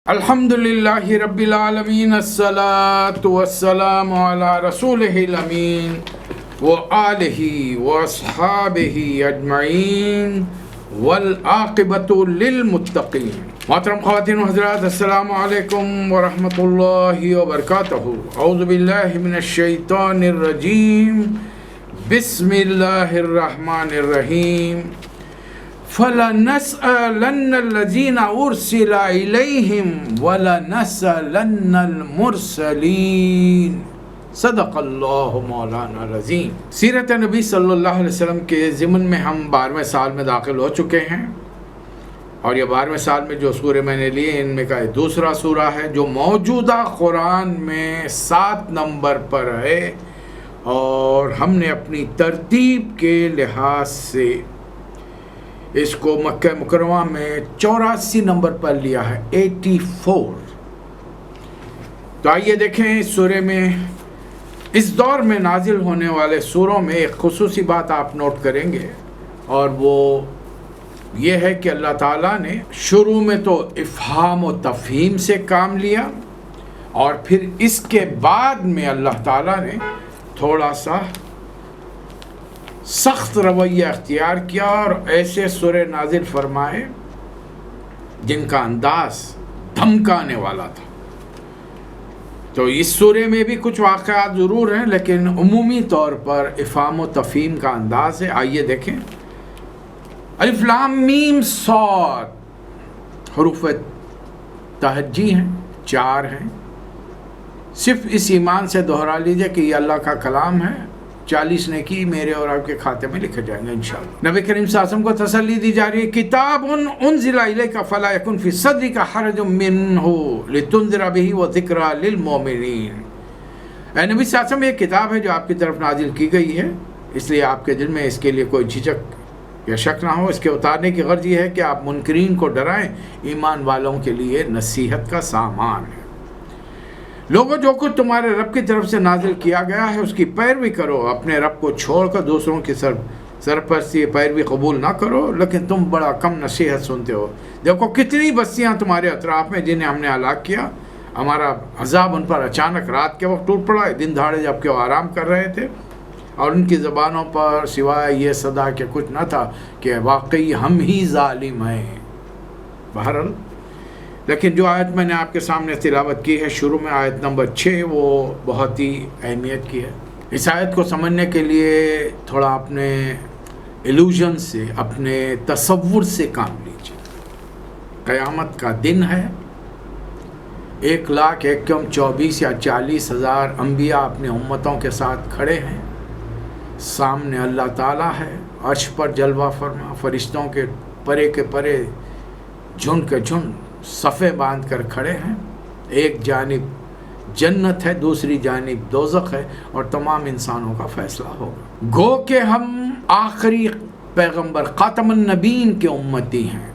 الحمدللہ رب العالمین الصلاۃ والسلام علی رسولہ الامین وآلہ واصحابہ اجمعین والعاقبۃ للمتقین۔ محترم خواتین و حضرات، السلام علیکم ورحمۃ اللہ وبرکاتہ۔ اعوذ باللہ من الشیطان الرجیم، بسم اللہ الرحمن الرحیم۔ فَلَنَسْأَلَنَّ الَّذِينَ أُرْسِلَ إِلَيْهِمْ وَلَنَسْأَلَنَّ الْمُرْسَلِينَ۔ صدق اللہ مولانا العظیم۔ سیرت نبی صلی اللہ علیہ وسلم کے ضمن میں ہم 12ویں سال میں داخل ہو چکے ہیں، اور یہ 12ویں سال میں جو سورے میں نے لیے ان میں کا دوسرا سورہ ہے جو موجودہ قرآن میں 7 نمبر پر ہے، اور ہم نے اپنی ترتیب کے لحاظ سے اس کو مکہ مکرمہ میں 84 نمبر پر لیا ہے، 84۔ تو آئیے دیکھیں اس سورے میں، اس دور میں نازل ہونے والے سوروں میں ایک خصوصی بات آپ نوٹ کریں گے، اور وہ یہ ہے کہ اللہ تعالیٰ نے شروع میں تو افہام و تفہیم سے کام لیا، اور پھر اس کے بعد میں اللہ تعالیٰ نے تھوڑا سا سخت رویہ اختیار کیا اور ایسے سورے نازل فرمائے جن کا انداز دھمکانے والا تھا۔ تو اس سورے میں بھی کچھ واقعات ضرور ہیں، لیکن عمومی طور پر افہام و تفہیم کا انداز ہے۔ آئیے دیکھیں، الف لام میم صاد حروف تہجی ہیں، 4 ہیں۔ صرف اس ایمان سے دہرا لیجئے کہ یہ اللہ کا کلام ہے، 40 نیکی میرے اور آپ کے کھاتے میں لکھے جائیں گے انشاءاللہ۔ نبی کریم صلی اللہ علیہ وسلم کو تسلی دی جا رہی ہے، کتاب انزل الیک فلا یکن فی صدرک حرج منہ لتنذر بہ وذکری للمؤمنین۔ اے نبی صلی اللہ علیہ وسلم، یہ کتاب ہے جو آپ کی طرف نازل کی گئی ہے، اس لیے آپ کے دل میں اس کے لیے کوئی جھجک یا شک نہ ہو۔ اس کے اتارنے کی غرض یہ ہے کہ آپ منکرین کو ڈرائیں، ایمان والوں کے لیے نصیحت کا سامان ہے۔ لوگوں، جو کچھ تمہارے رب کی طرف سے نازل کیا گیا ہے اس کی پیروی کرو، اپنے رب کو چھوڑ کر دوسروں کی سرپرستی پیروی قبول نہ کرو، لیکن تم بڑا کم نصیحت سنتے ہو۔ دیکھو کتنی بستیاں تمہارے اطراف میں جنہیں ہم نے ہلاک کیا، ہمارا عذاب ان پر اچانک رات کے وقت ٹوٹ پڑا، دن دہاڑے جب کہ وہ آرام کر رہے تھے، اور ان کی زبانوں پر سوائے یہ صدا کہ کچھ نہ تھا کہ واقعی ہم ہی ظالم ہیں۔ بہرحال، لیکن جو آیت میں نے آپ کے سامنے تلاوت کی ہے شروع میں، آیت نمبر 6، وہ بہت ہی اہمیت کی ہے۔ اس آیت کو سمجھنے کے لیے تھوڑا اپنے ایلوژن سے، اپنے تصور سے کام لیجیے۔ قیامت کا دن ہے، 1,24,000 یا 40,000 انبیاء اپنے امتوں کے ساتھ کھڑے ہیں، سامنے اللہ تعالیٰ ہے، عرش پر جلوہ فرما، فرشتوں کے پرے کے پرے جھنڈ کے جھنڈ صفے باندھ کر کھڑے ہیں۔ ایک جانب جنت ہے، دوسری جانب دوزخ ہے، اور تمام انسانوں کا فیصلہ ہوگا۔ گو کہ ہم آخری پیغمبر خاتم النبیین کے امتی ہیں،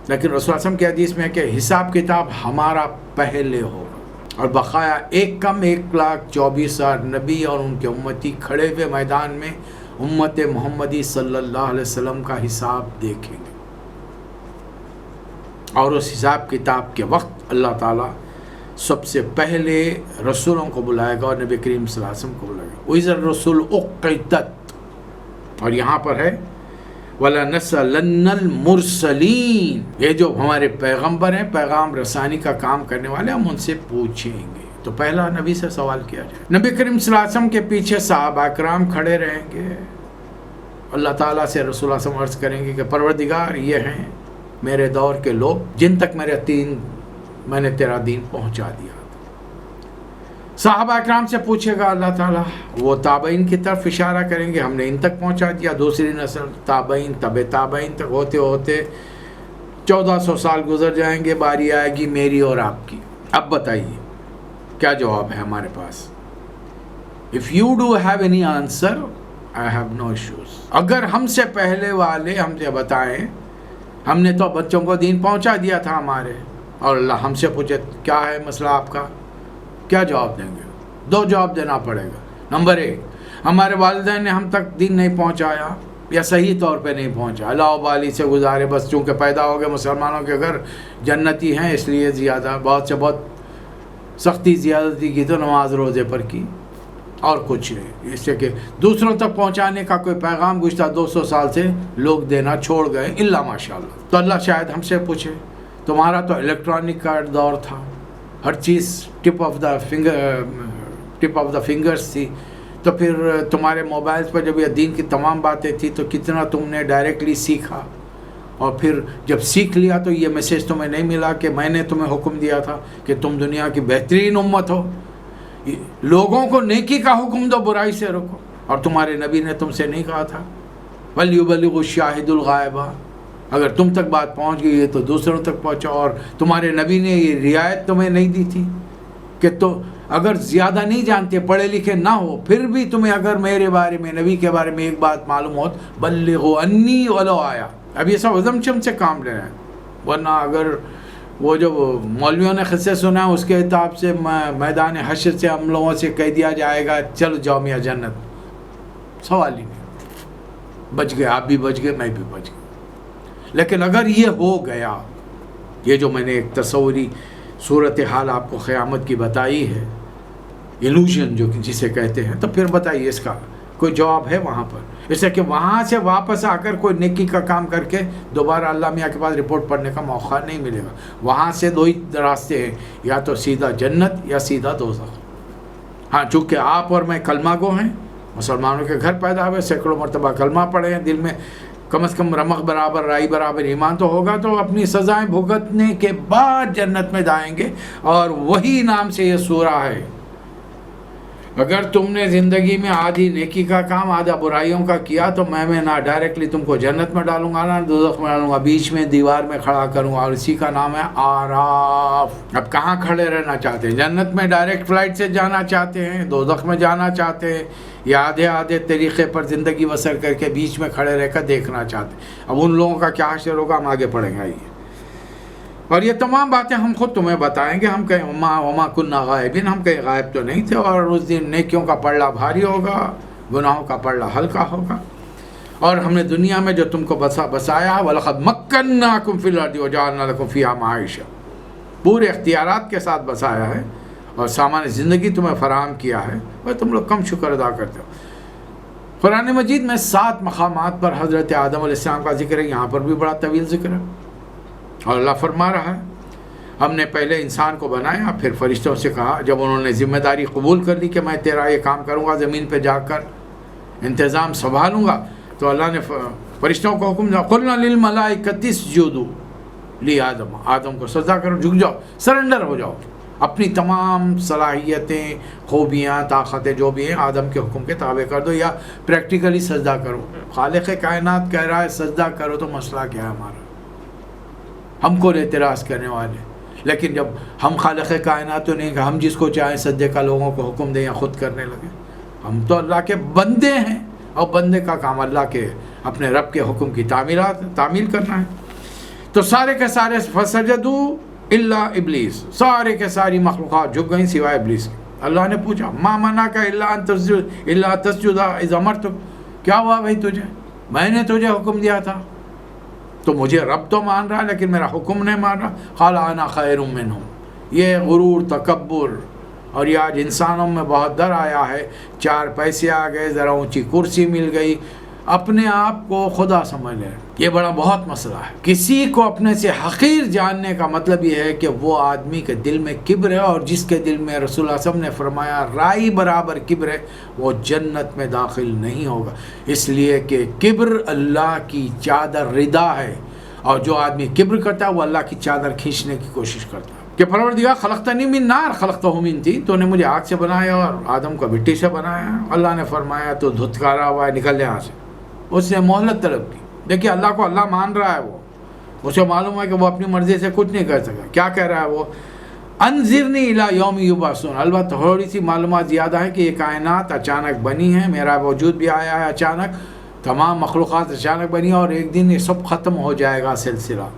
لیکن رسول اللہ صلی اللہ علیہ وسلم کی حدیث میں ہے کہ حساب کتاب ہمارا پہلے ہوگا، اور بقایا 1,24,000 نبی اور ان کے امتی کھڑے ہوئے میدان میں امت محمدی صلی اللہ علیہ وسلم کا حساب دیکھیں گے، اور اس حساب کتاب کے وقت اللہ تعالیٰ سب سے پہلے رسولوں کو بلائے گا، اور نبی کریم صلی اللہ علیہ وسلم کو بلائے گا۔ وَإِذَا الرُّسُلُ أُقِّتَتْ، اور یہاں پر ہے وَلَنَسْأَلَنَّ الْمُرْسَلِينَ، یہ جو ہمارے پیغمبر ہیں، پیغام رسانی کا کام کرنے والے، ہم ان سے پوچھیں گے۔ تو پہلا نبی سے سوال کیا جائے۔ نبی کریم صلی اللہ علیہ وسلم کے پیچھے صحابہ اکرام کھڑے رہیں گے، اللہ تعالیٰ سے رسول اللہ صلی اللہ علیہ وسلم عرض کریں گے کہ پروردگار، یہ ہیں میرے دور کے لوگ جن تک میں نے تیرا دین پہنچا دیا۔ صحابہ اکرام سے پوچھے گا اللہ تعالیٰ، وہ تابعین کی طرف اشارہ کریں گے، ہم نے ان تک پہنچا دیا۔ دوسری نسل تابعین، تابعین تک ہوتے ہوتے 1400 سال گزر جائیں گے، باری آئے گی میری اور آپ کی۔ اب بتائیے کیا جواب ہے ہمارے پاس؟ If you do have any answer, I have no issues۔ اگر ہم سے پہلے والے ہم سے بتائیں، ہم نے تو بچوں کو دین پہنچا دیا تھا ہمارے، اور اللہ ہم سے پوچھے کیا ہے مسئلہ آپ کا، کیا جواب دیں گے؟ 2 جواب دینا پڑے گا۔ نمبر 1، ہمارے والدین نے ہم تک دین نہیں پہنچایا، یا صحیح طور پہ نہیں پہنچا، اللہ بالی سے گزارے، بس چونکہ پیدا ہو گئے مسلمانوں کے گھر جنتی ہیں اس لیے زیادہ بہت سے بہت سختی زیادتی کی تو نماز روزے پر کی اور کچھ نہیں، اس سے کہ دوسروں تک پہنچانے کا کوئی پیغام گزشتہ 200 سال سے لوگ دینا چھوڑ گئے الا ماشاء اللہ۔ تو اللہ شاید ہم سے پوچھے، تمہارا تو الیکٹرانک کا دور تھا، ہر چیز ٹپ آف دا فنگرز تھی، تو پھر تمہارے موبائلز پر جب یہ دین کی تمام باتیں تھی تو کتنا تم نے ڈائریکٹلی سیکھا، اور پھر جب سیکھ لیا تو یہ میسیج تمہیں نہیں ملا کہ میں نے تمہیں حکم دیا تھا کہ تم دنیا کی بہترین امت ہو، لوگوں کو نیکی کا حکم دو، برائی سے رکو، اور تمہارے نبی نے تم سے نہیں کہا تھا وَلْيُبَلِّغُ الشَّاهِدُ الْغَائِبَ، اگر تم تک بات پہنچ گئی ہے تو دوسروں تک پہنچاؤ، اور تمہارے نبی نے یہ رعایت تمہیں نہیں دی تھی کہ تو اگر زیادہ نہیں جانتے، پڑھے لکھے نہ ہو، پھر بھی تمہیں اگر میرے بارے میں، نبی کے بارے میں ایک بات معلوم ہو، بلغوا انی ولو آیا، اب یہ سب عزم چم سے کام لے رہے ہیں، ورنہ اگر وہ جو مولویوں نے قصے سنا اس کے حساب سے میدان حشر سے ہم لوگوں سے کہہ دیا جائے گا چلو جاؤ میاں جنت، سوال ہی نہیں، بچ گئے، آپ بھی بچ گئے، میں بھی بچ گیا۔ لیکن اگر یہ ہو گیا، یہ جو میں نے ایک تصوری صورتحال آپ کو قیامت کی بتائی ہے، ایلوژن جو جسے کہتے ہیں، تو پھر بتائیے اس کا کوئی جواب ہے وہاں پر؟ اس سے کہ وہاں سے واپس آ کر کوئی نیکی کا کام کر کے دوبارہ اللہ میاں کے پاس رپورٹ پڑھنے کا موقع نہیں ملے گا، وہاں سے دو ہی راستے ہیں، یا تو سیدھا جنت یا سیدھا دوزخ۔ ہاں چونکہ آپ اور میں کلمہ گو ہیں، مسلمانوں کے گھر پیدا ہوئے، سینکڑوں مرتبہ کلمہ پڑھے ہیں، دل میں کم از کم رمق برابر رائی برابر ایمان تو ہوگا، تو اپنی سزائیں بھگتنے کے بعد جنت میں جائیں گے، اور وہی نام سے یہ سورہ ہے۔ اگر تم نے زندگی میں آدھی نیکی کا کام آدھا برائیوں کا کیا تو میں نہ ڈائریکٹلی تم کو جنت میں ڈالوں گا نہ دوزخ میں ڈالوں گا، بیچ میں دیوار میں کھڑا کروں گا، اور اسی کا نام ہے آراف۔ اب کہاں کھڑے رہنا چاہتے ہیں؟ جنت میں ڈائریکٹ فلائٹ سے جانا چاہتے ہیں، دوزخ میں جانا چاہتے ہیں، یا آدھے آدھے طریقے پر زندگی بسر کر کے بیچ میں کھڑے رہ کر دیکھنا چاہتے ہیں؟ اب ان لوگوں کا کیا حشر ہوگا ہم آگے پڑھیں گے، اور یہ تمام باتیں ہم خود تمہیں بتائیں گے۔ ہم کہیں وما کننا غائبین، ہم کہیں غائب تو نہیں تھے، اور اس دن نیکیوں کا پلڑا بھاری ہوگا، گناہوں کا پلڑا ہلکا ہوگا، اور ہم نے دنیا میں جو تم کو بسایا، وَلَقَدْ مَكَّنَّاكُمْ فِي الْأَرْضِ وَجَعَلْنَا لَكُمْ فِيهَا مَعِيشَةً، پورے اختیارات کے ساتھ بسایا ہے اور سامان زندگی تمہیں فراہم کیا ہے، اور تم لوگ کم شکر ادا کرتے ہو۔ قرآن مجید میں 7 مقامات پر حضرت آدم علیہ السلام کا ذکر ہے، یہاں پر بھی بڑا طویل ذکر ہے، اور اللہ فرما رہا ہے ہم نے پہلے انسان کو بنایا، پھر فرشتوں سے کہا جب انہوں نے ذمہ داری قبول کر لی کہ میں تیرا یہ کام کروں گا، زمین پہ جا کر انتظام سنبھالوں گا، تو اللہ نے فرشتوں کو حکم دیا قُلْنَا لِلْمَلَائِكَةِ اسْجُدُوا لِآدَمَ، آدم کو سجدہ کرو، جھک جاؤ، سرنڈر ہو جاؤ، اپنی تمام صلاحیتیں، خوبیاں، طاقتیں جو بھی ہیں آدم کے حکم کے تابع کر دو، یا پریکٹیکلی سجدہ کرو۔ خالق کائنات کہہ رہا ہے سجدہ کرو، تو مسئلہ کیا ہے ہمارا؟ ہم کو اعتراض کرنے والے، لیکن جب ہم خالق کائنات تو نہیں کہ ہم جس کو چاہیں سجدے کا لوگوں کو حکم دیں یا خود کرنے لگے، ہم تو اللہ کے بندے ہیں، اور بندے کا کام اللہ کے اپنے رب کے حکم کی تعمیل کرنا ہے۔ تو سارے کے سارے فسجدوا الا ابلیس، سارے کے ساری مخلوقات جھک گئیں سوائے ابلیس کے۔ اللہ نے پوچھا ما منعک الا تسجد اذ امرتک، کیا ہوا بھائی تجھے، میں نے تجھے حکم دیا تھا، تو مجھے رب تو مان رہا لیکن میرا حکم نہیں مان رہا۔ قال انا خیر منہم، یہ غرور، تکبر، اور یہ آج انسانوں میں بہت ڈر آیا ہے، 4 پیسے آ گئے، ذرا اونچی کرسی مل گئی، اپنے آپ کو خدا سمجھ لیں، یہ بڑا بہت مسئلہ ہے۔ کسی کو اپنے سے حقیر جاننے کا مطلب یہ ہے کہ وہ آدمی کے دل میں کبر ہے، اور جس کے دل میں رسول اللہ صلی اللہ علیہ وسلم نے فرمایا رائی برابر کبر ہے، وہ جنت میں داخل نہیں ہوگا، اس لیے کہ کبر اللہ کی چادر ردا ہے، اور جو آدمی کبر کرتا ہے وہ اللہ کی چادر کھینچنے کی کوشش کرتا ہے کہ پروردگار خلقتنی من نار خلقتہ من طین، تو نے مجھے آگ سے بنایا اور آدم کو مٹی سے بنایا۔ اللہ نے فرمایا تو دھتکارا ہوا ہے، نکل یہاں سے۔ اس نے مہلت طلب کی، دیکھیے اللہ کو اللہ مان رہا ہے، وہ اسے معلوم ہے کہ وہ اپنی مرضی سے کچھ نہیں کر سکا۔ کیا کہہ رہا ہے وہ؟ انذرنی الی یوم یبعثون، البتہ تھوڑی سی معلومات زیادہ ہے کہ یہ کائنات اچانک بنی ہے، میرا وجود بھی آیا ہے اچانک، تمام مخلوقات اچانک بنی، اور ایک دن یہ سب ختم ہو جائے گا سلسلہ،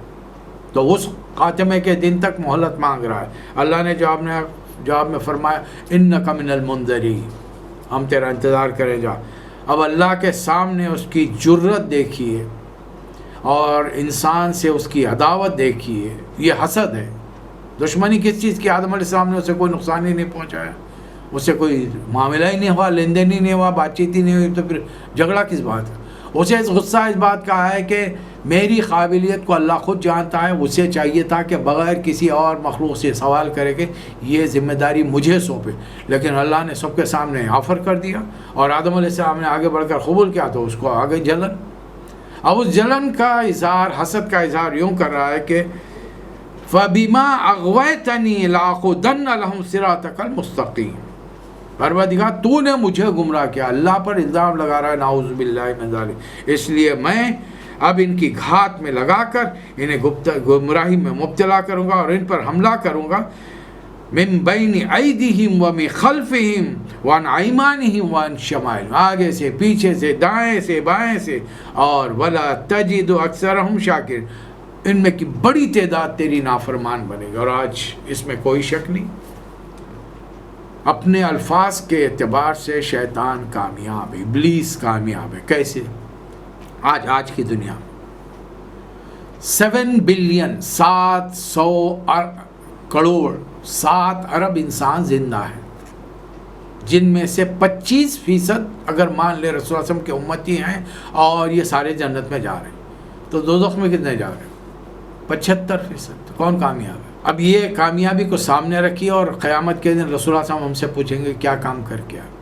تو اس خاتمے کے دن تک مہلت مانگ رہا ہے۔ اللہ نے جواب میں فرمایا انک من المنذرین، ہم تیرا انتظار کریں جا۔ اب اللہ کے سامنے اس کی جرت دیکھیے اور انسان سے اس کی عداوت دیکھیے. یہ حسد ہے. دشمنی کس چیز کی؟ آدم علیہ السلام نے اسے کوئی نقصان ہی نہیں پہنچایا, اسے کوئی معاملہ ہی نہیں ہوا, لین دین ہی نہیں ہوا, بات چیت ہی نہیں ہوئی, تو پھر جھگڑا کس بات کا؟ اسے غصہ اس بات کا ہے کہ میری قابلیت کو اللہ خود جانتا ہے. اسے چاہیے تھا کہ بغیر کسی اور مخلوق سے سوال کرے کہ یہ ذمہ داری مجھے سونپے, لیکن اللہ نے سب کے سامنے آفر کر دیا اور آدم علیہ السلام نے آگے بڑھ کر قبول کیا, تو اس کو آگے جلن. اب اس جلن کا اظہار, حسد کا اظہار یوں کر رہا ہے کہ فَبِمَا أَغْوَيْتَنِي لَأَقْعُدَنَّ لَهُمْ صِرَاطَكَ الْمُسْتَقِيمَ. پروردگار تو نے مجھے گمراہ کیا. اللہ پر الزام لگا رہا ہے, نعوذ باللہ من ذالک. اس لیے میں اب ان کی گھات میں لگا کر انہیں گمراہی میں مبتلا کروں گا اور ان پر حملہ کروں گا. من بین ایدیہم ومن خلفہم وعن ایمانہم وعن شمائلہم, آگے سے, پیچھے سے, دائیں سے, بائیں سے, اور ولا تجد اکثرہم شاکر, ان میں کی بڑی تعداد تیری نافرمان بنے گی. اور آج اس میں کوئی شک نہیں, اپنے الفاظ کے اعتبار سے شیطان کامیاب ہے, ابلیس کامیاب ہے. کیسے؟ آج کی دنیا 7 بلین 700 کروڑ 7 ارب انسان زندہ ہے, جن میں سے 25% اگر مان لے رسول اللہ علیہ وسلم کے امتی ہیں اور یہ سارے جنت میں جا رہے ہیں, تو دوزخ میں کتنے جا رہے ہیں؟ 75%. کون کامیاب ہے؟ اب یہ کامیابی کو سامنے رکھیے اور قیامت کے دن رسول اللہ صلی اللہ علیہ وسلم ہم سے پوچھیں گے کیا کام کر کے آئے؟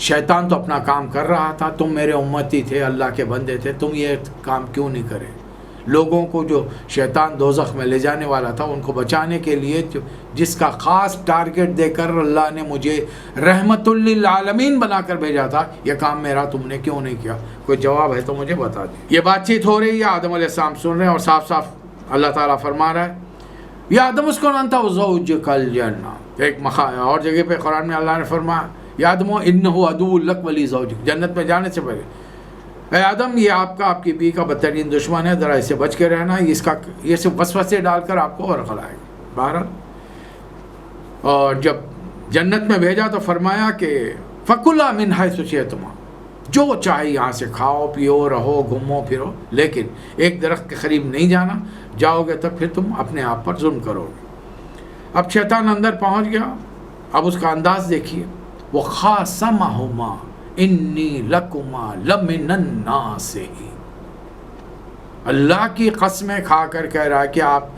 شیطان تو اپنا کام کر رہا تھا, تم میرے امتی تھے, اللہ کے بندے تھے, تم یہ کام کیوں نہیں کرے؟ لوگوں کو جو شیطان دوزخ میں لے جانے والا تھا ان کو بچانے کے لیے جس کا خاص ٹارگٹ دے کر اللہ نے مجھے رحمت للعالمین بنا کر بھیجا تھا, یہ کام میرا تم نے کیوں نہیں کیا؟ کوئی جواب ہے تو مجھے بتا دیں. یہ بات چیت ہو رہی ہے, آدم علیہ السلام سن رہے ہیں اور صاف صاف اللہ تعالیٰ فرما رہا ہے یا آدم اسکن انت وزوجک الجنہ. ایک اور جگہ پہ قرآن میں اللہ نے فرمایا یا آدم انہ عدو لک ولی زوجک. جنت میں جانے سے پہلے اے آدم یہ آپ کی بیوی کا بدترین دشمن ہے, ذرا اس سے بچ کے رہنا, یہ صرف وسوسے ڈال کر آپ کو اور خلائے گا. بہرحال اور جب جنت میں بھیجا تو فرمایا کہ فَكُلَا مِنْ حَيْثُ شِئْتُمَا, جو چاہے یہاں سے کھاؤ پیو رہو گھومو پھرو, لیکن ایک درخت کے قریب نہیں جانا, جاؤ گے تب پھر تم اپنے آپ پر ظلم کرو گے. اب شیطان اندر پہنچ گیا. اب اس کا انداز دیکھیے, وہ خاصمہما انی لکما لمن الناصحین. اللہ کی قسمیں کھا کر کہہ رہا ہے کہ آپ,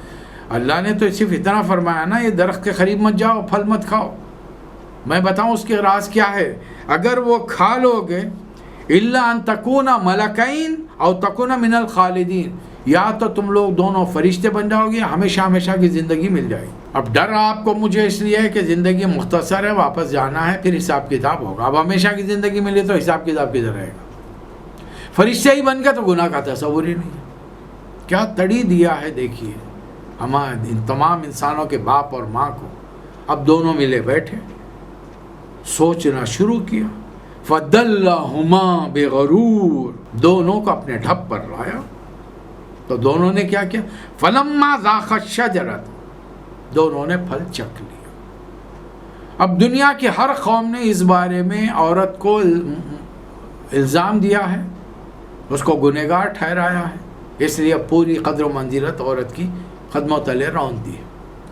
اللہ نے تو صرف اتنا فرمایا نا یہ درخت کے قریب مت جاؤ, پھل مت کھاؤ. میں بتاؤں اس کے راز کیا ہے؟ اگر وہ کھا لو گے الا ان تکون ملکین او تکون من الخالدین, یا تو تم لوگ دونوں فرشتے بن جاؤ گے, ہمیشہ ہمیشہ کی زندگی مل جائے گی. اب ڈر آپ کو مجھے اس لیے ہے کہ زندگی مختصر ہے, واپس جانا ہے, پھر حساب کتاب ہوگا. اب ہمیشہ کی زندگی ملے تو حساب کتاب کدھر رہے گا؟ فرشتے ہی بن گئے تو گناہ کا تصور ہی نہیں ہے. کیا تڑی دیا ہے دیکھیے ہمارے ان تمام انسانوں کے باپ اور ماں کو. اب دونوں ملے بیٹھے, سوچنا شروع کیا. فَدَلَّهُمَا بِغَرُورٍ, دونوں کو اپنے ڈھپ پر لایا. تو دونوں نے کیا کیا؟ فَلَمَّا ذَاقَا الشَّجَرَةَ, دونوں نے پھل چکھ لیا. اب دنیا کی ہر قوم نے اس بارے میں عورت کو الزام دیا ہے, اس کو گنہگار ٹھہرایا ہے, اس لیے پوری قدر و منزلت عورت کی قدموں تلے رون دی ہے.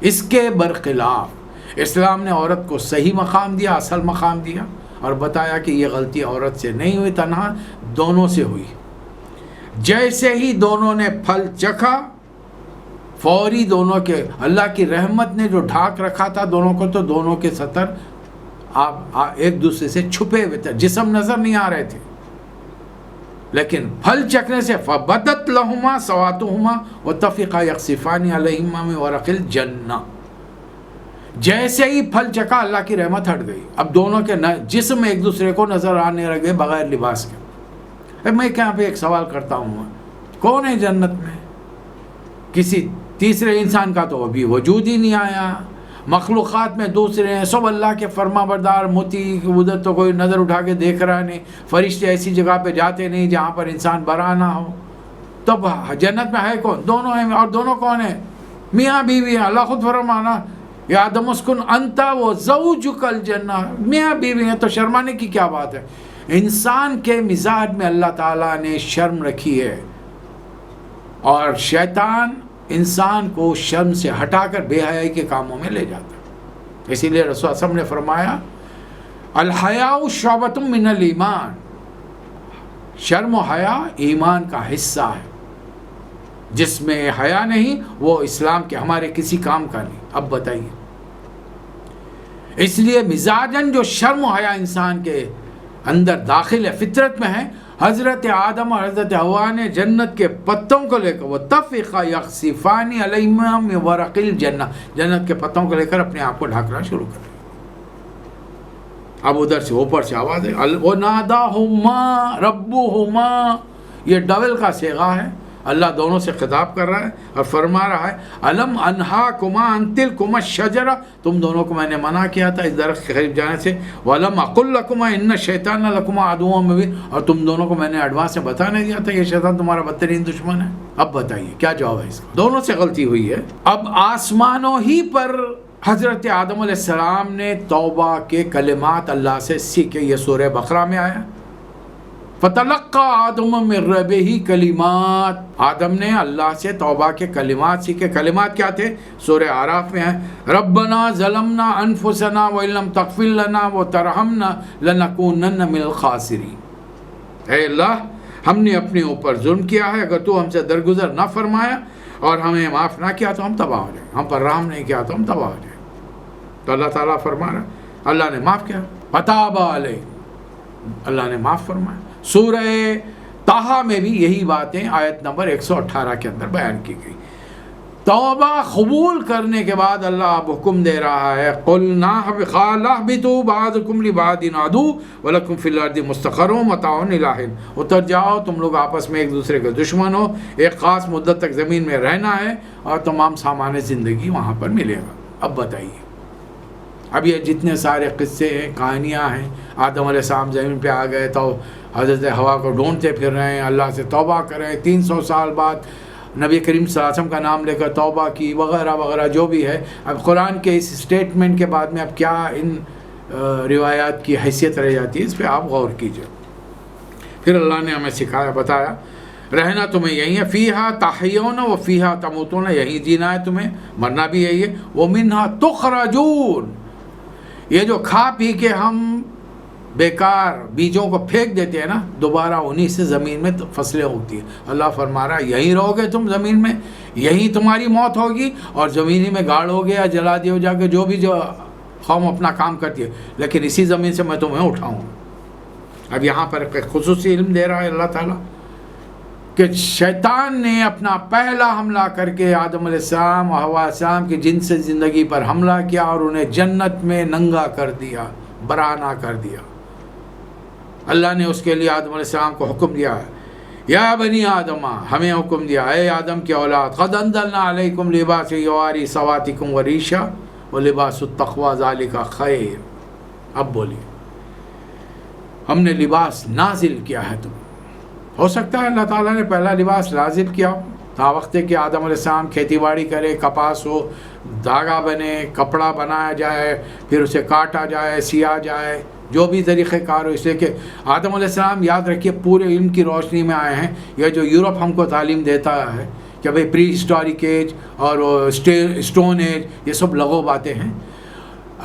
اس کے برخلاف اسلام نے عورت کو صحیح مقام دیا, اصل مقام دیا, اور بتایا کہ یہ غلطی عورت سے نہیں ہوئی, تنہا دونوں سے ہوئی. جیسے ہی دونوں نے پھل چکھا, فوری دونوں کے اللہ کی رحمت نے جو ڈھانک رکھا تھا دونوں کو, تو دونوں کے سطر ایک دوسرے سے چھپے ہوئے تھے, جسم نظر نہیں آ رہے تھے. لیکن پھل چکھنے سے فَبَدَتْ لَهُمَا سَوَاتُهُمَا وَطَفِقَا يَخْصِفَانِ عَلَيْهِمَا مِنْ وَرَقِ الْجَنَّةِ. جیسے ہی پھل چکھا اللہ کی رحمت ہٹ گئی. اب دونوں کے جسم ایک دوسرے کو نظر آنے لگے بغیر لباس کے. میں کہاں پہ ایک سوال کرتا ہوں, کون ہے جنت میں؟ کسی تیسرے انسان کا تو ابھی وجود ہی نہیں آیا. مخلوقات میں دوسرے ہیں, سب اللہ کے فرما بردار متی, ادھر تو کوئی نظر اٹھا کے دیکھ رہا نہیں. فرشتے ایسی جگہ پہ جاتے نہیں جہاں پر انسان برا نہ ہو. تب جنت میں ہے کون؟ دونوں ہیں. اور دونوں کون ہیں؟ میاں بیوی ہیں. اللہ خود فرمانا یا آدم اسکن انت و زوجک الجنہ, میاں بیوی ہیں, تو شرمانے کی کیا بات ہے؟ انسان کے مزاج میں اللہ تعالیٰ نے شرم رکھی ہے، اور شیطان انسان کو شرم سے ہٹا کر بے حیائی کے کاموں میں لے جاتا ہے۔ اسی لیے رسول صلی اللہ علیہ وسلم نے فرمایا الحیاء شعبۃ من الایمان، شرم و حیا ایمان کا حصہ ہے، جس میں حیا نہیں وہ اسلام کے ہمارے کسی کام کا نہیں۔ اب بتائیے، اس لیے مزاجن جو شرم و حیا انسان کے اندر داخل ہے، فطرت میں ہے، حضرت آدم اور حضرت حوا نے جنت کے پتوں کو لے کر وَاتَّفِقَا يَخْصِفَانِ عَلَيْهِمَا مِن وَرَقِ الْجَنَّةِ، جنت کے پتوں کو لے کر اپنے آپ کو ڈھانکنا شروع کر دیا۔ اب ادھر سے اوپر سے آواز ہے وَنَادَاهُمَا رَبُّهُمَا، یہ ڈبل کا صیغہ ہے، اللہ دونوں سے خطاب کر رہا ہے اور فرما رہا ہے الم انہاکما عن تلکما الشجرہ، تم دونوں کو میں نے منع کیا تھا اس درخت کے قریب جانے سے، وَلَمْ أَقُلْ لَكُمَا إِنَّ الشَّيْطَانَ لَكُمَا عَدُوٌّ مُبِينٌ، اور تم دونوں کو میں نے ایڈوانس میں بتا نہیں دیا تھا یہ شیطان تمہارا بدترین دشمن ہے۔ اب بتائیے کیا جواب ہے اس کا؟ دونوں سے غلطی ہوئی ہے۔ اب آسمانوں ہی پر حضرت آدم علیہ السلام نے توبہ کے کلمات اللہ سے سیکھے، یہ سورہ بقرہ میں آیا، فَتَلَقَّى آدَمُ مِن رَّبِّهِ کلمات، آدم نے اللہ سے توبہ کے کلمات سیکھے۔ کلمات کیا تھے؟ سورہ اعراف میں ہے رَبَّنَا ظَلَمْنَا أَنفُسَنَا وَإِن لَّمْ تَغْفِرْ لَنَا وَتَرْحَمْنَا لَنَكُونَنَّ مِنَ الْخَاسِرِينَ، اے اللہ ہم نے اپنے اوپر ظلم کیا ہے، اگر تو ہم سے درگزر نہ فرمایا اور ہمیں معاف نہ کیا تو ہم تباہ ہو جائیں، ہم پر رحم نہیں کیا تو ہم تباہ ہو جائیں۔ تو اللہ تعالیٰ فرما رہا، اللہ نے معاف کیا، فَتَابَ عَلَيْهِ، اللہ نے معاف فرمایا۔ سورہ طٰہٰ میں بھی یہی باتیں آیت نمبر 118 کے اندر بیان کی گئی۔ توبہ قبول کرنے کے بعد اللہ اب حکم دے رہا ہے قُلْنَا اهْبِطُوا بَعْضُكُمْ لِبَعْضٍ عَدُوٌّ وَلَكُمْ فِي الْأَرْضِ مُسْتَقَرٌّ وَمَتَاعٌ إِلَىٰ حِينٍ، اتر جاؤ، تم لوگ آپس میں ایک دوسرے کے دشمن ہو، ایک خاص مدت تک زمین میں رہنا ہے اور تمام سامان زندگی وہاں پر ملے گا۔ اب بتائیے، اب یہ جتنے سارے قصے ہیں، کہانیاں ہیں، آدم علیہ السلام زمین پہ آ گئے تو حضرت حوا کو ڈھونڈتے پھر رہے ہیں، اللہ سے توبہ کریں، 300 سال بعد نبی کریم صلی اللہ علیہ وسلم کا نام لے کر توبہ کی، وغیرہ وغیرہ جو بھی ہے۔ اب قرآن کے اس اسٹیٹمنٹ کے بعد میں اب کیا ان روایات کی حیثیت رہ جاتی ہے، اس پہ آپ غور کیجئے۔ پھر اللہ نے ہمیں سکھایا، بتایا رہنا تمہیں یہی ہے، فیہا تحیون و فیہا تموتون، یہی جینا ہے تمہیں، مرنا بھی یہی ہے، ومنہا تخرجون، یہ جو کھا پی کے ہم بیکار بیجوں کو پھینک دیتے ہیں نا، دوبارہ انہی سے زمین میں فصلیں ہوتی ہیں۔ اللہ فرما رہا ہے یہیں رہو گے تم زمین میں، یہیں تمہاری موت ہوگی، اور زمینی میں گاڑو گے یا جلا دیو جا کے جو بھی جو قوم اپنا کام کرتی ہے، لیکن اسی زمین سے میں تمہیں اٹھاؤں۔ اب یہاں پر ایک خصوصی علم دے رہا ہے اللہ تعالیٰ کہ شیطان نے اپنا پہلا حملہ کر کے آدم علیہ السلام اور حوا علیہ السلام کی جن سے زندگی پر حملہ کیا اور انہیں جنت میں ننگا کر دیا، برہنہ کر دیا۔ اللہ نے اس کے لیے آدم علیہ السلام کو حکم دیا ہے، یا بنی آدم، ہمیں حکم دیا اے آدم کی اولاد، قد انزلنا علیکم لباس یواری سواتکم وریشا ولباس التقوی ذالک خیر۔ اب بولیے، ہم نے لباس نازل کیا ہے تمہیں۔ ہو سکتا ہے اللہ تعالیٰ نے پہلا لباس نازل کیا تا وقت کہ آدم علیہ السلام کھیتی باڑی کرے، کپاس ہو، دھاگا بنے، کپڑا بنایا جائے، پھر اسے کاٹا جائے، سیا جائے، جو بھی طریقہ کار ہو۔ اس لیے کہ آدم علیہ السلام یاد رکھیے پورے علم کی روشنی میں آئے ہیں۔ یہ جو یورپ ہم کو تعلیم دیتا ہے کہ بھئی پری ہسٹورک ایج اور اسٹون ایج، یہ سب لغو باتیں ہیں۔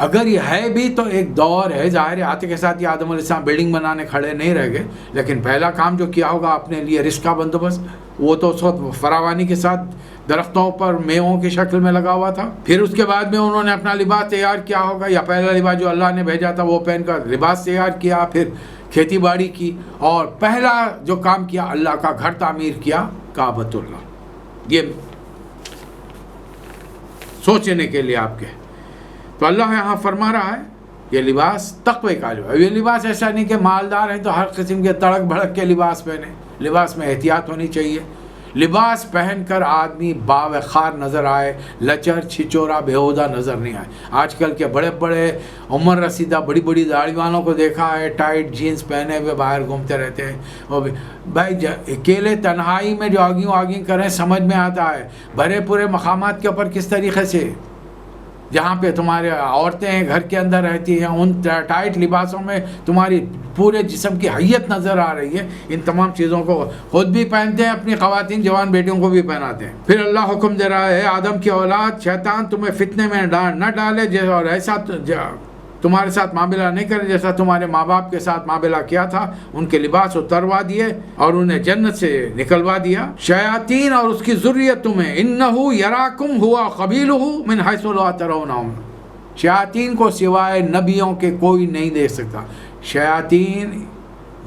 اگر یہ ہے بھی تو ایک دور ہے، ظاہر آتے کے ساتھ یہ آدم علیہ السلام بلڈنگ بنانے کھڑے نہیں رہ گئے، لیکن پہلا کام جو کیا ہوگا اپنے لیے رزق کا بندوبست، وہ تو اس وقت فراوانی کے ساتھ درختوں پر میووں کی شکل میں لگا ہوا تھا۔ پھر اس کے بعد میں انہوں نے اپنا لباس تیار کیا ہوگا، یا پہلا لباس جو اللہ نے بھیجا تھا وہ پہن کر لباس تیار کیا، پھر کھیتی باڑی کی، اور پہلا جو کام کیا اللہ کا گھر تعمیر کیا، کعبۃ اللہ۔ یہ سوچنے کے لیے آپ کے تو اللہ یہاں فرما رہا ہے یہ لباس تقوی کا لباس۔ یہ لباس ایسا نہیں کہ مالدار ہیں تو ہر قسم کے تڑک بھڑک کے لباس پہنے، لباس میں احتیاط ہونی چاہیے۔ لباس پہن کر آدمی باوقار نظر آئے، لچر چھچورا بیہودہ نظر نہیں آئے۔ آج کل کے بڑے بڑے عمر رسیدہ بڑی بڑی داڑھی والوں کو دیکھا ہے، ٹائٹ جینس پہنے ہوئے باہر گھومتے رہتے ہیں۔ اور بھائی اکیلے تنہائی میں جاگنگ واگنگ کریں سمجھ میں آتا ہے، بھرے پورے مقامات کے اوپر کس طریقے سے جہاں پہ تمہارے عورتیں گھر کے اندر رہتی ہیں، ان ٹائٹ لباسوں میں تمہاری پورے جسم کی حیت نظر آ رہی ہے، ان تمام چیزوں کو خود بھی پہنتے ہیں، اپنی خواتین جوان بیٹیوں کو بھی پہناتے ہیں۔ پھر اللہ حکم دے رہا ہے، آدم کی اولاد، شیطان تمہیں فتنے میں نہ ڈالے اور ایسا تمہارے ساتھ معاملہ نہیں کرے جیسا تمہارے ماں باپ کے ساتھ معاملہ کیا تھا۔ ان کے لباس اتروا دیے اور انہیں جنت سے نکلوا دیا۔ شیاطین اور اس کی ذریت تمہیں، انہو یراکم ہوا قبیلہ من حیث لا ترونہم، شیاطین کو سوائے نبیوں کے کوئی نہیں دیکھ سکتا۔ شیاطین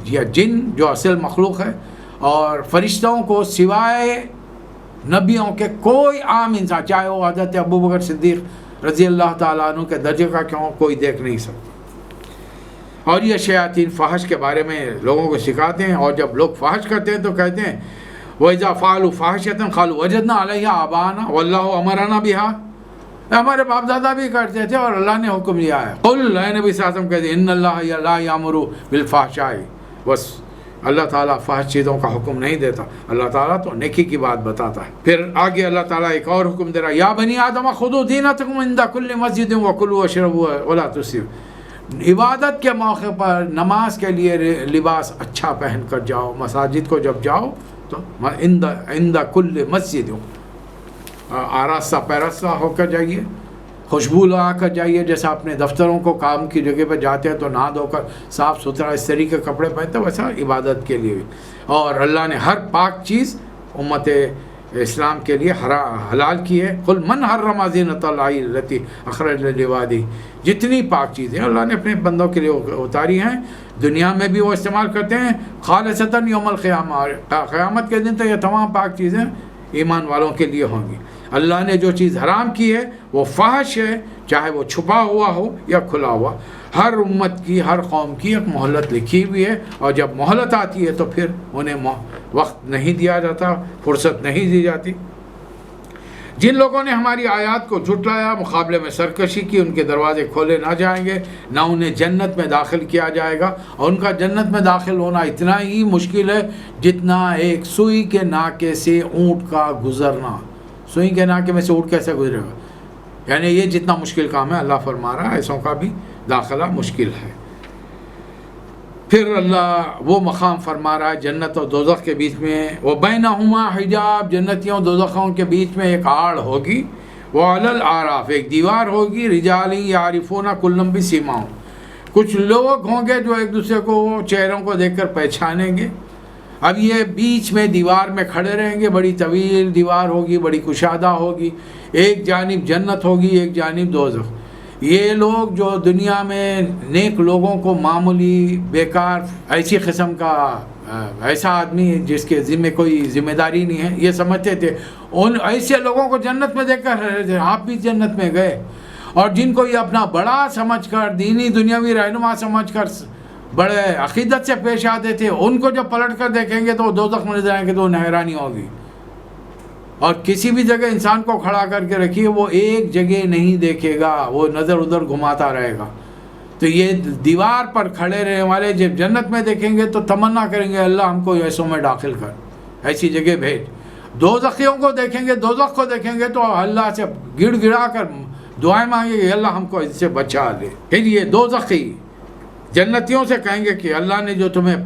یا جن جو اصل مخلوق ہے، اور فرشتوں کو سوائے نبیوں کے کوئی عام انسان، چاہے وہ حضرت ابوبکر صدیق رضی اللہ تعالیٰ عنہ کے درجے کا کیوں، کوئی دیکھ نہیں سکتا۔ اور یہ شیاطین فحش کے بارے میں لوگوں کو سکھاتے ہیں، اور جب لوگ فحش کرتے ہیں تو کہتے ہیں وَإِذَا فَعَلُوا فَاحِشَةً قَالُوا وَجَدْنَا عَلَيْهَا آبَاءَنَا وَاللَّهُ أَمَرَنَا بِهَا، ہمارے باپ دادا بھی کرتے تھے اور اللہ نے حکم دیا ہے۔ قُلْ اے نبی صلی اللہ علیہ وسلم کہتے ہیں إِنَّ اللَّهَ لَا يَأْمُرُ بِالْفَحْشَاءِ، بس اللہ تعالیٰ فحش چیزوں کا حکم نہیں دیتا، اللہ تعالیٰ تو نیکی کی بات بتاتا ہے۔ پھر آگے اللہ تعالیٰ ایک اور حکم دے رہا ہے، یا بنی آدم خذوا دینتکم عند کل مسجد وکلوا واشربوا ولا تسرفوا، عبادت کے موقع پر نماز کے لیے لباس اچھا پہن کر جاؤ، مساجد کو جب جاؤ تو عند کل مسجد آراستہ پیراستہ ہو کر جائیے، خوشبو لگا کر جائیے، جیسا اپنے دفتروں کو کام کی جگہ پہ جاتے ہیں تو نہا دھو کر صاف ستھرا اس طریقے کے کپڑے پہنتے ہیں، ویسا عبادت کے لیے بھی۔ اور اللہ نے ہر پاک چیز امت اسلام کے لیے حلال کی ہے۔ قل من حرم زینۃ اللہ التی اخرج لعبادہ، جتنی پاک چیزیں اللہ نے اپنے بندوں کے لیے اتاری ہیں، دنیا میں بھی وہ استعمال کرتے ہیں، خالصتاً یوم القیامہ، قیامت کے دن تو یہ تمام پاک چیزیں ایمان والوں کے لیے ہوں گی۔ اللہ نے جو چیز حرام کی ہے وہ فحش ہے، چاہے وہ چھپا ہوا ہو یا کھلا ہوا۔ ہر امت کی، ہر قوم کی ایک مہلت لکھی ہوئی ہے، اور جب مہلت آتی ہے تو پھر انہیں وقت نہیں دیا جاتا، فرصت نہیں دی جاتی۔ جن لوگوں نے ہماری آیات کو جھٹلایا، مقابلے میں سرکشی کی، ان کے دروازے کھولے نہ جائیں گے، نہ انہیں جنت میں داخل کیا جائے گا، اور ان کا جنت میں داخل ہونا اتنا ہی مشکل ہے جتنا ایک سوئی کے ناکے سے اونٹ کا گزرنا۔ سوئی کے ناکے میں سے اونٹ کیسے گزرے گا؟ یعنی یہ جتنا مشکل کام ہے، اللہ فرما رہا ہے ایسوں کا بھی داخلہ مشکل ہے۔ پھر اللہ وہ مقام فرما رہا ہے جنت اور دوزخ کے بیچ میں، وَبَيْنَهُمَا حجاب، جنتیوں دوزخوں کے بیچ میں ایک آڑ ہوگی، وَعَلَى الْأَعْرَافِ، ایک دیوار ہوگی، رِجَالٍ يَعْرِفُونَ كُلًّا بِسِيمَاهُمْ، کچھ لوگ ہوں گے جو ایک دوسرے کو چہروں کو دیکھ کر پہچانیں گے۔ اب یہ بیچ میں دیوار میں کھڑے رہیں گے، بڑی طویل دیوار ہوگی، بڑی کشادہ ہوگی، ایک جانب جنت ہوگی، ایک جانب دوزخ۔ یہ لوگ جو دنیا میں نیک لوگوں کو معمولی بیکار ایسی قسم کا ایسا آدمی جس کے ذمہ کوئی ذمہ داری نہیں ہے یہ سمجھتے تھے، ان ایسے لوگوں کو جنت میں دیکھ کر آپ بھی جنت میں گئے۔ اور جن کو یہ اپنا بڑا سمجھ کر، دینی دنیاوی رہنما سمجھ کر بڑے عقیدت سے پیش آتے تھے، ان کو جب پلٹ کر دیکھیں گے تو وہ دوزخ میں نظر آئیں گے تو انہیں حیرانی ہوگی۔ اور کسی بھی جگہ انسان کو کھڑا کر کے رکھیے، وہ ایک جگہ نہیں دیکھے گا، وہ نظر ادھر گھماتا رہے گا۔ تو یہ دیوار پر کھڑے رہنے والے جب جنت میں دیکھیں گے تو تمنا کریں گے اللہ ہم کو ایسوں میں داخل کر، ایسی جگہ بھیج۔ دوزخیوں کو دیکھیں گے، دوزخ کو دیکھیں گے تو اللہ سے گڑ گڑا کر دعائیں مانگیں گے اللہ ہم کو اس سے بچا لے۔ پھر یہ دوزخی جنتیوں سے کہیں گے کہ اللہ نے جو تمہیں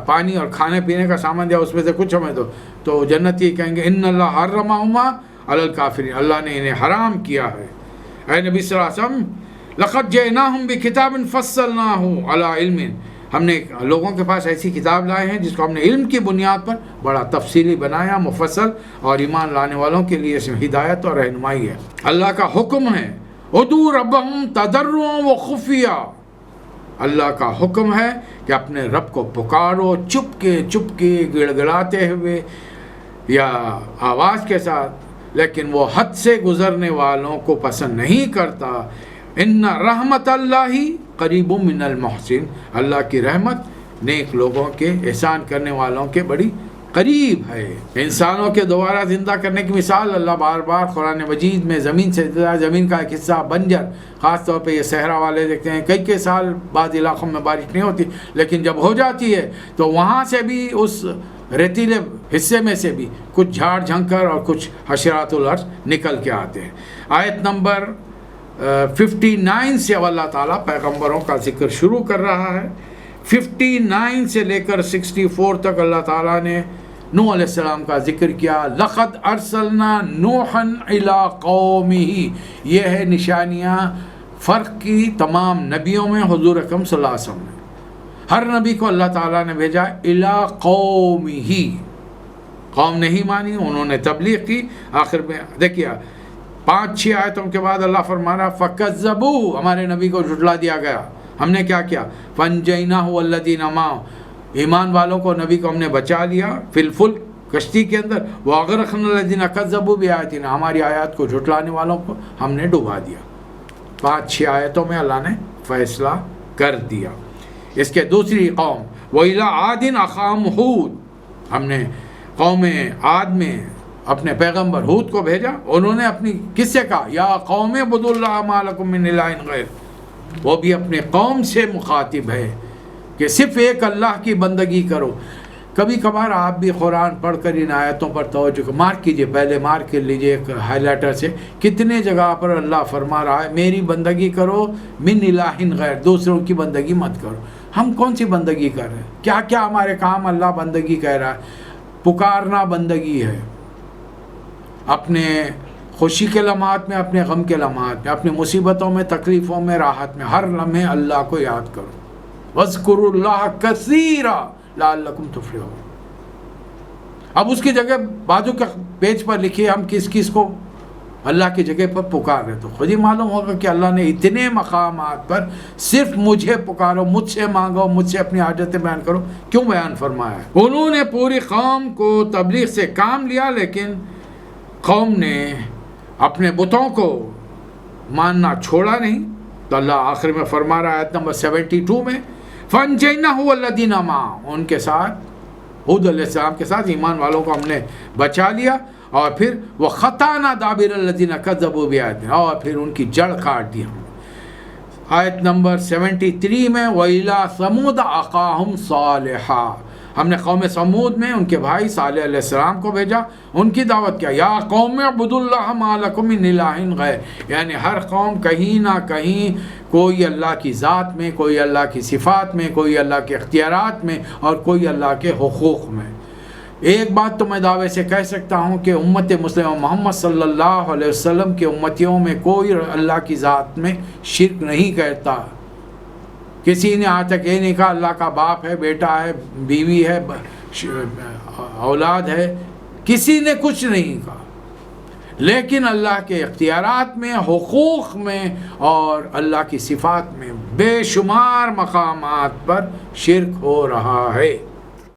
پانی اور کھانے پینے کا سامان دیا اس میں سے کچھ ہمیں دو، تو جنتی کہیں گے ان اللہ حرمہما علی الکافرین، اللہ نے انہیں حرام کیا ہے۔ اے نبی صلی اللہ علیہ وسلم لقد جئناہم بکتاب فصلناہ علی علم، ہم نے لوگوں کے پاس ایسی کتاب لائے ہیں جس کو ہم نے علم کی بنیاد پر بڑا تفصیلی بنایا، مفصل، اور ایمان لانے والوں کے لیے اس میں ہدایت اور رہنمائی ہے۔ اللہ کا حکم ہے ادعوا ربہم تضرعا وخفیا، اللہ کا حکم ہے کہ اپنے رب کو پکارو چپ کے گڑ گڑاتے ہوئے یا آواز کے ساتھ، لیکن وہ حد سے گزرنے والوں کو پسند نہیں کرتا۔ ان رحمت اللہ قریب من المحسن، اللہ کی رحمت نیک لوگوں کے احسان کرنے والوں کے بڑی قریب ہے۔ انسانوں کے دوبارہ زندہ کرنے کی مثال اللہ بار بار قرآن مجید میں زمین سے زمین کا ایک حصہ بنجر، خاص طور پہ یہ صحرا والے دیکھتے ہیں کئی سال بعد علاقوں میں بارش نہیں ہوتی، لیکن جب ہو جاتی ہے تو وہاں سے بھی اس ریتیلے حصے میں سے بھی کچھ جھاڑ جھنکر اور کچھ حشرات الارض نکل کے آتے ہیں۔ آیت نمبر 59 سے اللہ تعالیٰ پیغمبروں کا ذکر شروع کر رہا ہے. 59 سے لے کر 64 تک اللہ تعالیٰ نے نوح علیہ السلام کا ذکر کیا. لقد ارسلنا نوحا الی قومہ، یہ ہے نشانیاں فرق کی تمام نبیوں میں حضور اکرم صلی اللہ علیہ وسلم نے. ہر نبی کو اللہ تعالیٰ نے بھیجا الی قومہ، قوم نہیں مانی، انہوں نے تبلیغ کی. آخر میں دیکھیے 5-6 آیتوں کے بعد اللہ فرما رہا فَكَذَّبُوا، ہمارے نبی کو جھٹلا دیا گیا. ہم نے کیا کیا؟ فَأَنْجَيْنَاهُ وَالَّذِينَ مَعَهُ، ایمان والوں کو نبی کو ہم نے بچا لیا فی الفلک، کشتی کے اندر. وَأَغْرَقْنَا الَّذِينَ كَذَّبُوا بِآيَاتِنَا، ہماری آیات کو جھٹلانے والوں کو ہم نے ڈبا دیا. 5-6 آیتوں میں اللہ نے فیصلہ کر دیا. اس کے دوسری قوم وَإِلَىٰ عَادٍ أَخَاهُمْ هُودٍ، ہم نے قوم عاد میں اپنے پیغمبر ہود کو بھیجا. انہوں نے اپنی کس سے کہا؟ یا قوم اعبدوا اللہ ما لکم من الہ غیر، وہ بھی اپنے قوم سے مخاطب ہے کہ صرف ایک اللہ کی بندگی کرو. کبھی کبھار آپ بھی قرآن پڑھ کر ان آیتوں پر توجہ مارک کیجئے، پہلے مارک کر لیجئے ایک ہائی لائٹر سے. کتنے جگہ پر اللہ فرما رہا ہے میری بندگی کرو من الہ غیر، دوسروں کی بندگی مت کرو. ہم کون سی بندگی کر رہے ہیں؟ کیا کیا ہمارے کام اللہ بندگی کہہ رہا ہے؟ پکارنا بندگی ہے. اپنے خوشی کے لمحات میں، اپنے غم کے لمحات میں، اپنے مصیبتوں میں، تکلیفوں میں، راحت میں، ہر لمحے اللہ کو یاد کرو. وَاذْكُرُوا اللَّهَ كَثِيرًا لَعَلَّكُمْ تُفْلِحُونَ. اب اس کی جگہ بازو کے پیج پر لکھیے ہم کس کس کو اللہ کی جگہ پر پکار رہے. تو خود ہی معلوم ہوگا کہ اللہ نے اتنے مقامات پر صرف مجھے پکارو، مجھ سے مانگو، مجھ سے اپنی حاجتیں بیان کرو کیوں بیان فرمایا ہے. انہوں نے پوری قوم کو تبلیغ سے کام لیا، لیکن قوم نے اپنے بتوں کو ماننا چھوڑا نہیں. تو اللہ آخر میں فرما رہا ہے آیت نمبر 72 میں فَأَنْجَيْنَاهُ وَالَّذِينَ مَعَهُ، ان کے ساتھ ہود علیہ السلام کے ساتھ ایمان والوں کو ہم نے بچا لیا. اور پھر وَخَطَعْنَا دَابِرَ الَّذِينَ كَذَّبُوا بِآيَاتِنَا، اور پھر ان کی جڑ کاٹ دی ہم نے. آیت نمبر 73 میں وَإِلَىٰ ثَمُودَ أَخَاهُمْ صَالِحًا، ہم نے قوم سمود میں ان کے بھائی صالح علیہ السلام کو بھیجا، ان کی دعوت کیا. یا قوم اعبدوا اللہ ما لکم من الہ غیر، یعنی ہر قوم کہیں نہ کہیں کوئی اللہ کی ذات میں، کوئی اللہ کی صفات میں، کوئی اللہ کے اختیارات میں، اور کوئی اللہ کے حقوق میں. ایک بات تو میں دعوے سے کہہ سکتا ہوں کہ امت مسلمہ محمد صلی اللہ علیہ وسلم کے امتیوں میں کوئی اللہ کی ذات میں شرک نہیں کرتا. کسی نے آج تک یہ نہیں کہا اللہ کا باپ ہے، بیٹا ہے، بیوی ہے، اولاد ہے، کسی نے کچھ نہیں کہا. لیکن اللہ کے اختیارات میں، حقوق میں اور اللہ کی صفات میں بے شمار مقامات پر شرک ہو رہا ہے.